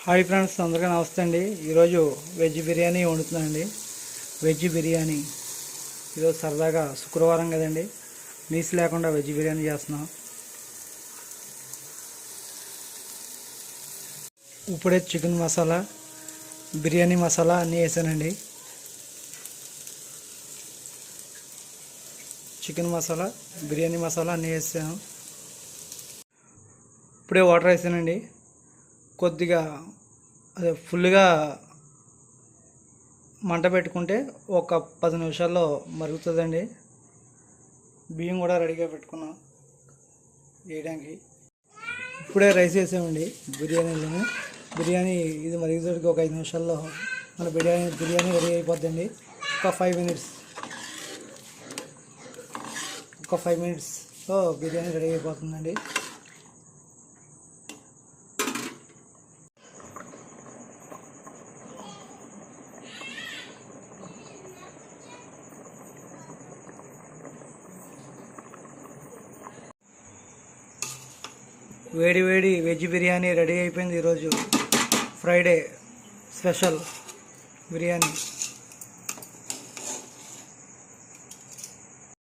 Hi friends, అందరికీ నమస్తే అండి. ఈరోజు వెజ్ బిర్యానీ వండుతున్నానండి. వెజ్ బిర్యానీ ఈరోజు సరదాగా శుక్రవారం కదండి, నీసు లేకుండా వెజ్ బిర్యానీ చేస్తున్నాం. ఇప్పుడే చికెన్ మసాలా, బిర్యానీ మసాలా అన్నీ వేసానండి. చికెన్ మసాలా, బిర్యానీ మసాలా అన్నీ వేసాను. ఇప్పుడే వాటర్ వేసానండి. కొద్దిగా అదే ఫుల్గా మంట పెట్టుకుంటే ఒక 10 నిమిషాల్లో మరుగుతుందండి. బియ్యం కూడా రెడీగా పెట్టుకున్నాం వేయడానికి. ఇప్పుడే రైస్ వేసామండి బిర్యానీలోనే. బిర్యానీ ఇది మరుగుదడికి ఒక 5 నిమిషాల్లో మన బిర్యానీ రెడీ అయిపోద్దండి. ఒక 5 మినిట్స్లో బిర్యానీ రెడీ అయిపోతుందండి. వేడి వేడి వెజ్ బిర్యానీ రెడీ అయిపోయింది. ఈరోజు ఫ్రైడే స్పెషల్ బిర్యానీ.